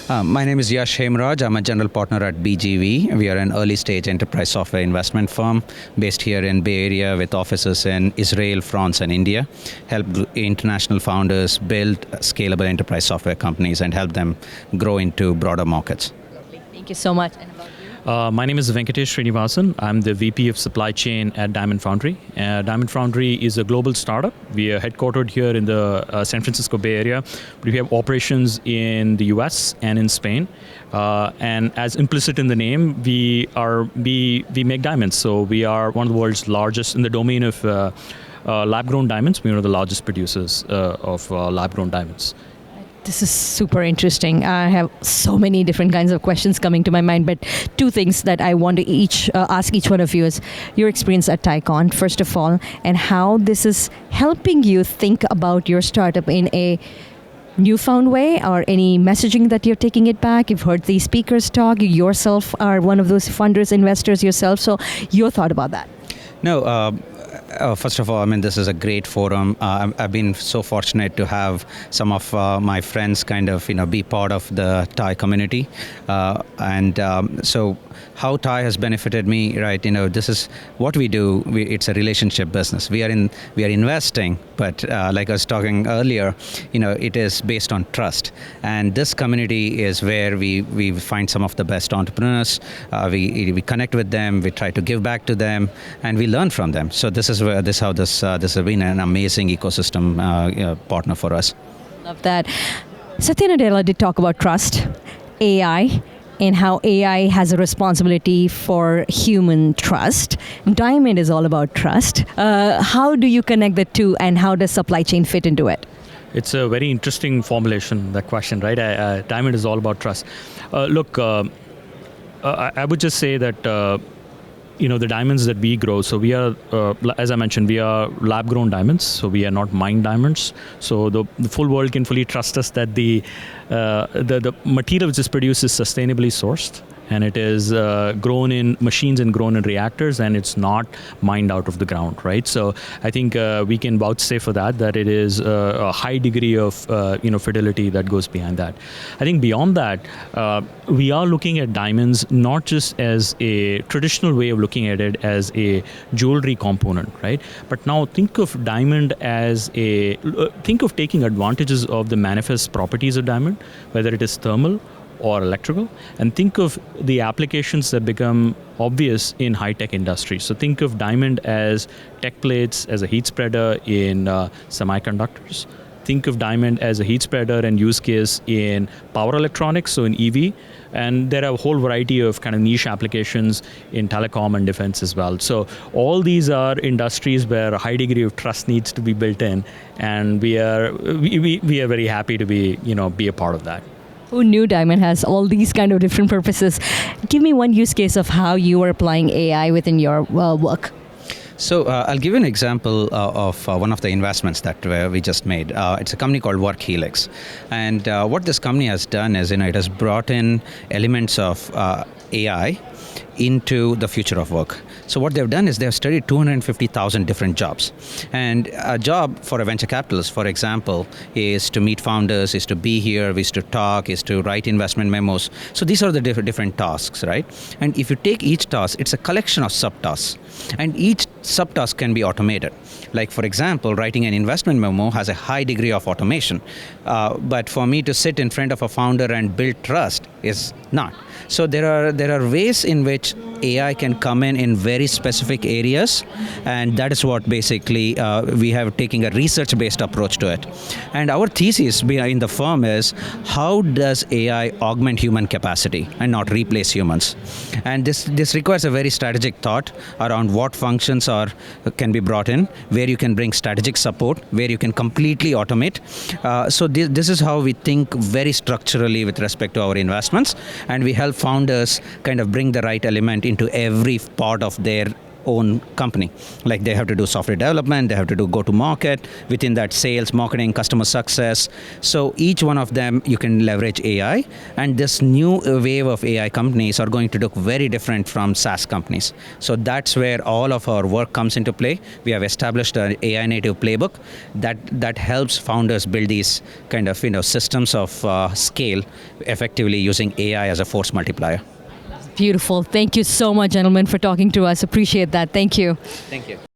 My name is Yash Hemaraj. I'm a general partner at BGV. We are an early stage enterprise software investment firm based here in Bay Area with offices in Israel, France, and India. Help international founders build scalable enterprise software companies and help them grow into broader markets. Thank you so much. And about you? My name is Venkatesh Srinivasan. I'm the VP of Supply Chain at Diamond Foundry. Diamond Foundry is a global startup. We are headquartered here in the San Francisco Bay Area. We have operations in the US and in Spain. And as implicit in the name, we make diamonds. So we are one of the world's largest in the domain of lab-grown diamonds. We are one of the largest producers of lab-grown diamonds. This is super interesting. I have so many different kinds of questions coming to my mind, but two things that I want to ask each one of you is your experience at TiEcon, first of all, and how this is helping you think about your startup in a newfound way, or any messaging that you're taking it back. You've heard these speakers talk. You yourself are one of those funders, investors yourself. So your thought about that? No, first of all, I mean, this is a great forum. I've been so fortunate to have some of my friends kind of, be part of the TiE community. So how TiE has benefited me, right? This is what we do. It's a relationship business. We are investing, but like I was talking earlier, it is based on trust. And this community is where we find some of the best entrepreneurs. We connect with them. We try to give back to them, and we learn from them. So this has been an amazing ecosystem partner for us. Love that. Satya Nadella did talk about trust, AI, and how AI has a responsibility for human trust. Diamond is all about trust. How do you connect the two, and how does supply chain fit into it? It's a very interesting formulation, that question, right? Diamond is all about trust. Look, I would just say that the diamonds that we grow, so we are, as I mentioned, we are lab-grown diamonds, so we are not mined diamonds. So the full world can fully trust us that the material which is produced is sustainably sourced, and it is grown in machines and grown in reactors, and it's not mined out of the ground, right? So I think we can vouchsafe for that it is a high degree of fidelity that goes behind that. I think beyond that, we are looking at diamonds not just as a traditional way of looking at it as a jewelry component, right? But now think of diamond as think of taking advantages of the manifest properties of diamond, whether it is thermal or electrical, and think of the applications that become obvious in high-tech industries. So think of diamond as tech plates, as a heat spreader in semiconductors. Think of diamond as a heat spreader and use case in power electronics, so in EV. And there are a whole variety of kind of niche applications in telecom and defense as well. So all these are industries where a high degree of trust needs to be built in, and we are very happy to be a part of that. Who knew Diamond has all these kind of different purposes? Give me one use case of how you are applying AI within your work. So I'll give you an example of one of the investments that we just made. It's a company called WorkHelix. And what this company has done is, it has brought in elements of AI into the future of work. So what they've done is they've studied 250,000 different jobs. And a job for a venture capitalist, for example, is to meet founders, is to be here, is to talk, is to write investment memos. So these are the different tasks, right? And if you take each task, it's a collection of subtasks. And each subtask can be automated. Like, for example, writing an investment memo has a high degree of automation. But for me to sit in front of a founder and build trust is not. So there are ways in which AI can come in very specific areas, and that is what basically we have taken a research-based approach to it. And our thesis in the firm is, how does AI augment human capacity and not replace humans? And this requires a very strategic thought around what functions can be brought in, where you can bring strategic support, where you can completely automate. So this is how we think very structurally with respect to our investments, and we help founders kind of bring the right element into every part of their own company. Like they have to do software development, they have to do go-to-market, within that sales, marketing, customer success. So each one of them, you can leverage AI, and this new wave of AI companies are going to look very different from SaaS companies. So that's where all of our work comes into play. We have established an AI native playbook that helps founders build these kind of systems of scale effectively using AI as a force multiplier. Beautiful. Thank you so much, gentlemen, for talking to us. Appreciate that. Thank you. Thank you.